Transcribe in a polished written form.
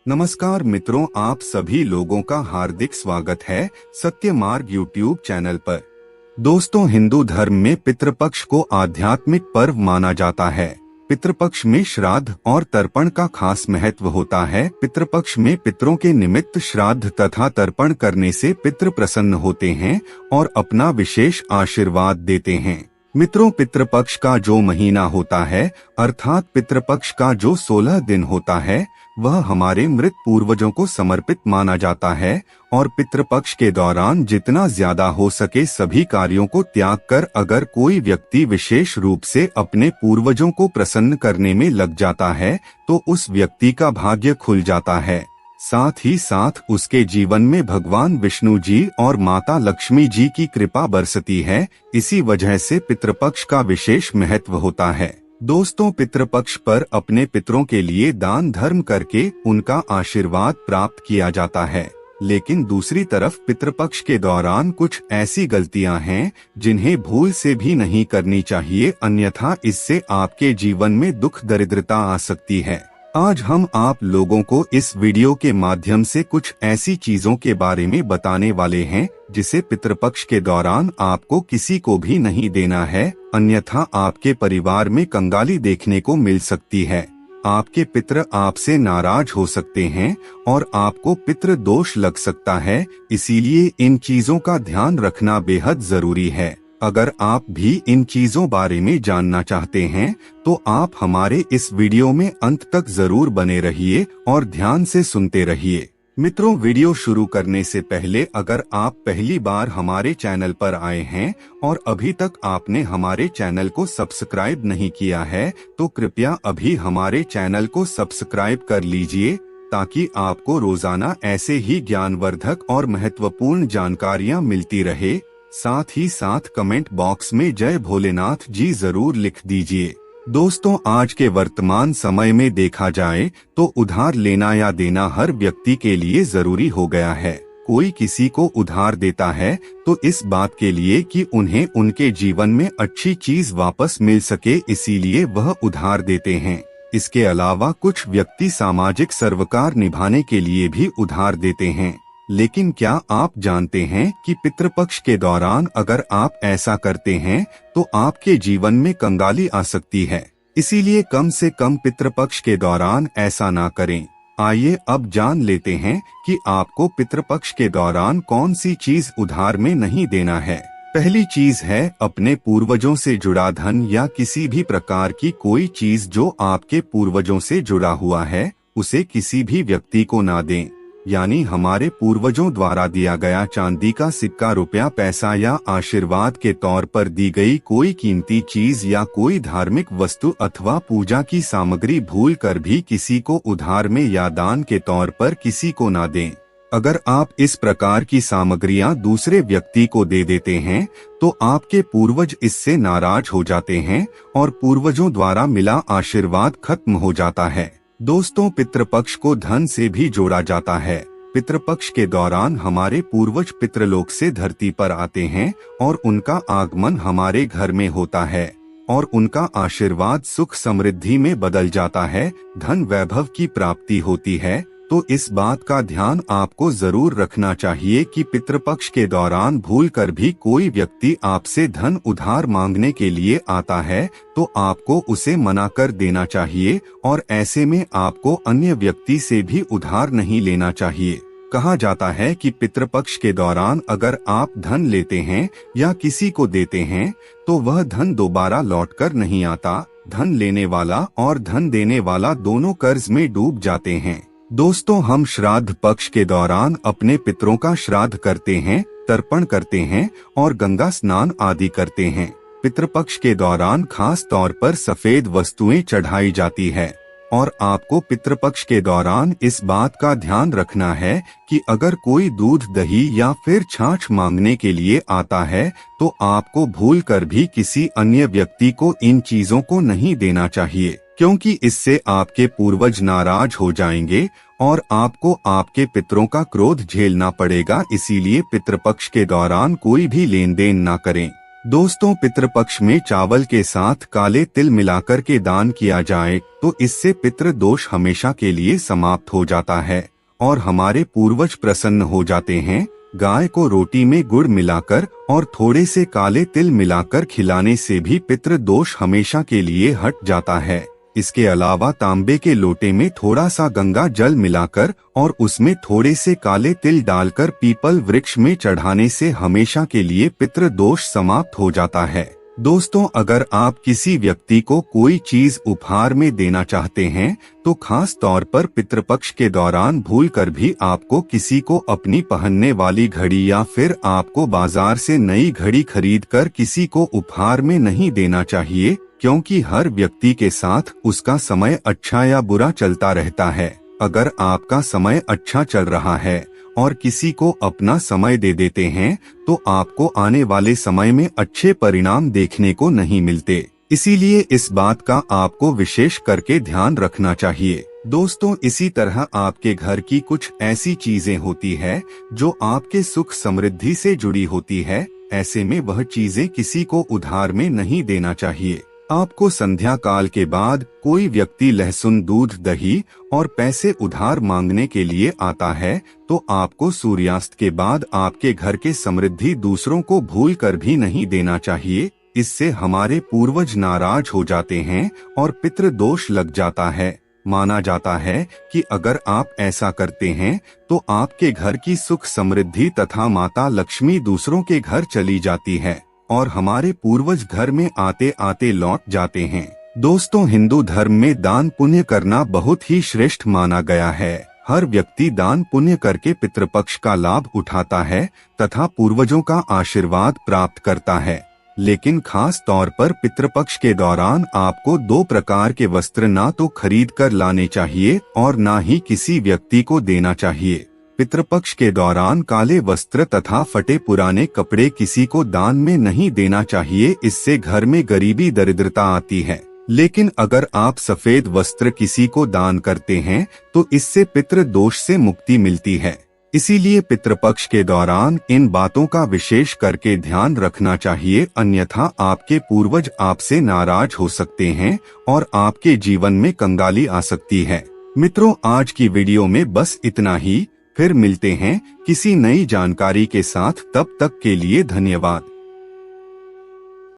नमस्कार मित्रों, आप सभी लोगों का हार्दिक स्वागत है सत्य मार्ग यूट्यूब चैनल पर। दोस्तों, हिंदू धर्म में पितृपक्ष को आध्यात्मिक पर्व माना जाता है। पितृपक्ष में श्राद्ध और तर्पण का खास महत्व होता है। पितृपक्ष में पितरों के निमित्त श्राद्ध तथा तर्पण करने से पितृ प्रसन्न होते हैं और अपना विशेष आशीर्वाद देते हैं। मित्रों, पितृपक्ष का जो महीना होता है अर्थात पितृपक्ष का जो 16 दिन होता है वह हमारे मृत पूर्वजों को समर्पित माना जाता है और पितृपक्ष के दौरान जितना ज्यादा हो सके सभी कार्यों को त्याग कर अगर कोई व्यक्ति विशेष रूप से अपने पूर्वजों को प्रसन्न करने में लग जाता है तो उस व्यक्ति का भाग्य खुल जाता है। साथ ही साथ उसके जीवन में भगवान विष्णु जी और माता लक्ष्मी जी की कृपा बरसती है। इसी वजह से पितृपक्ष का विशेष महत्व होता है। दोस्तों, पितृपक्ष पर अपने पितरों के लिए दान धर्म करके उनका आशीर्वाद प्राप्त किया जाता है। लेकिन दूसरी तरफ पितृपक्ष के दौरान कुछ ऐसी गलतियां हैं जिन्हें भूल से भी नहीं करनी चाहिए, अन्यथा इससे आपके जीवन में दुख दरिद्रता आ सकती है। आज हम आप लोगों को इस वीडियो के माध्यम से कुछ ऐसी चीजों के बारे में बताने वाले हैं जिसे पितृपक्ष के दौरान आपको किसी को भी नहीं देना है, अन्यथा आपके परिवार में कंगाली देखने को मिल सकती है। आपके पितृ आपसे नाराज हो सकते हैं और आपको पितृ दोष लग सकता है, इसीलिए इन चीजों का ध्यान रखना बेहद जरूरी है। अगर आप भी इन चीजों बारे में जानना चाहते हैं तो आप हमारे इस वीडियो में अंत तक जरूर बने रहिए और ध्यान से सुनते रहिए। मित्रों, वीडियो शुरू करने से पहले अगर आप पहली बार हमारे चैनल पर आए हैं और अभी तक आपने हमारे चैनल को सब्सक्राइब नहीं किया है तो कृपया अभी हमारे चैनल को सब्सक्राइब कर लीजिए ताकि आपको रोजाना ऐसे ही ज्ञानवर्धक और महत्वपूर्ण जानकारियां मिलती रहे। साथ ही साथ कमेंट बॉक्स में जय भोलेनाथ जी जरूर लिख दीजिए। दोस्तों, आज के वर्तमान समय में देखा जाए तो उधार लेना या देना हर व्यक्ति के लिए जरूरी हो गया है। कोई किसी को उधार देता है तो इस बात के लिए कि उन्हें उनके जीवन में अच्छी चीज वापस मिल सके, इसीलिए वह उधार देते हैं। इसके अलावा कुछ व्यक्ति सामाजिक सरोकार निभाने के लिए भी उधार देते हैं। लेकिन क्या आप जानते हैं कि पितृपक्ष के दौरान अगर आप ऐसा करते हैं तो आपके जीवन में कंगाली आ सकती है, इसीलिए कम से कम पितृपक्ष के दौरान ऐसा ना करें। आइए अब जान लेते हैं कि आपको पितृपक्ष के दौरान कौन सी चीज उधार में नहीं देना है। पहली चीज है अपने पूर्वजों से जुड़ा धन या किसी भी प्रकार की कोई चीज जो आपके पूर्वजों से जुड़ा हुआ है उसे किसी भी व्यक्ति को ना दें। यानी हमारे पूर्वजों द्वारा दिया गया चांदी का सिक्का, रुपया, पैसा या आशीर्वाद के तौर पर दी गई कोई कीमती चीज या कोई धार्मिक वस्तु अथवा पूजा की सामग्री भूल कर भी किसी को उधार में या दान के तौर पर किसी को ना दें। अगर आप इस प्रकार की सामग्रियां दूसरे व्यक्ति को दे देते हैं तो आपके पूर्वज इससे नाराज हो जाते हैं और पूर्वजों द्वारा मिला आशीर्वाद खत्म हो जाता है। दोस्तों, पितृपक्ष को धन से भी जोड़ा जाता है। पितृपक्ष के दौरान हमारे पूर्वज पितृलोक से धरती पर आते हैं और उनका आगमन हमारे घर में होता है और उनका आशीर्वाद सुख समृद्धि में बदल जाता है, धन वैभव की प्राप्ति होती है। तो इस बात का ध्यान आपको जरूर रखना चाहिए कि पितृपक्ष के दौरान भूल कर भी कोई व्यक्ति आपसे धन उधार मांगने के लिए आता है तो आपको उसे मना कर देना चाहिए और ऐसे में आपको अन्य व्यक्ति से भी उधार नहीं लेना चाहिए। कहा जाता है कि पितृपक्ष के दौरान अगर आप धन लेते हैं या किसी को देते हैं तो वह धन दोबारा लौटकर नहीं आता। धन लेने वाला और धन देने वाला दोनों कर्ज में डूब जाते हैं। दोस्तों, हम श्राद्ध पक्ष के दौरान अपने पितरों का श्राद्ध करते हैं, तर्पण करते हैं और गंगा स्नान आदि करते हैं। पितृपक्ष के दौरान खास तौर पर सफेद वस्तुएं चढ़ाई जाती है और आपको पितृपक्ष के दौरान इस बात का ध्यान रखना है कि अगर कोई दूध, दही या फिर छाछ मांगने के लिए आता है तो आपको भूल कर भी किसी अन्य व्यक्ति को इन चीजों को नहीं देना चाहिए, क्योंकि इससे आपके पूर्वज नाराज हो जाएंगे और आपको आपके पितरों का क्रोध झेलना पड़ेगा। इसीलिए पितृपक्ष के दौरान कोई भी लेन देन ना करें। दोस्तों, पितृपक्ष में चावल के साथ काले तिल मिलाकर के दान किया जाए तो इससे पितृ दोष हमेशा के लिए समाप्त हो जाता है और हमारे पूर्वज प्रसन्न हो जाते हैं। गाय को रोटी में गुड़ मिलाकर और थोड़े से काले तिल मिलाकर खिलाने से भी पितृ दोष हमेशा के लिए हट जाता है। इसके अलावा तांबे के लोटे में थोड़ा सा गंगा जल मिलाकर और उसमें थोड़े से काले तिल डालकर पीपल वृक्ष में चढ़ाने से हमेशा के लिए पितृ दोष समाप्त हो जाता है। दोस्तों, अगर आप किसी व्यक्ति को कोई चीज उपहार में देना चाहते हैं तो खास तौर पर पितृपक्ष के दौरान भूलकर भी आपको किसी को अपनी पहनने वाली घड़ी या फिर आपको बाजार से नई घड़ी खरीदकर किसी को उपहार में नहीं देना चाहिए, क्योंकि हर व्यक्ति के साथ उसका समय अच्छा या बुरा चलता रहता है। अगर आपका समय अच्छा चल रहा है और किसी को अपना समय दे देते हैं तो आपको आने वाले समय में अच्छे परिणाम देखने को नहीं मिलते। इसीलिए इस बात का आपको विशेष करके ध्यान रखना चाहिए। दोस्तों, इसी तरह आपके घर की कुछ ऐसी चीजें होती है जो आपके सुख समृद्धि से जुड़ी होती है। ऐसे में वह चीजें किसी को उधार में नहीं देना चाहिए। आपको संध्या काल के बाद कोई व्यक्ति लहसुन, दूध, दही और पैसे उधार मांगने के लिए आता है तो आपको सूर्यास्त के बाद आपके घर के समृद्धि दूसरों को भूल कर भी नहीं देना चाहिए। इससे हमारे पूर्वज नाराज हो जाते हैं और पितृ दोष लग जाता है। माना जाता है कि अगर आप ऐसा करते हैं तो आपके घर की सुख समृद्धि तथा माता लक्ष्मी दूसरों के घर चली जाती है और हमारे पूर्वज घर में आते आते लौट जाते हैं। दोस्तों, हिंदू धर्म में दान पुण्य करना बहुत ही श्रेष्ठ माना गया है। हर व्यक्ति दान पुण्य करके पितृपक्ष का लाभ उठाता है तथा पूर्वजों का आशीर्वाद प्राप्त करता है। लेकिन खास तौर पर पितृपक्ष के दौरान आपको 2 प्रकार के वस्त्र ना तो खरीद कर लाने चाहिए और ना ही किसी व्यक्ति को देना चाहिए। पितृपक्ष के दौरान काले वस्त्र तथा फटे पुराने कपड़े किसी को दान में नहीं देना चाहिए, इससे घर में गरीबी दरिद्रता आती है। लेकिन अगर आप सफेद वस्त्र किसी को दान करते हैं तो इससे पितृ दोष से मुक्ति मिलती है। इसीलिए पितृपक्ष के दौरान इन बातों का विशेष करके ध्यान रखना चाहिए, अन्यथा आपके पूर्वज आपसे नाराज हो सकते हैं और आपके जीवन में कंगाली आ सकती है। मित्रों, आज की वीडियो में बस इतना ही। फिर मिलते हैं किसी नई जानकारी के साथ, तब तक के लिए धन्यवाद।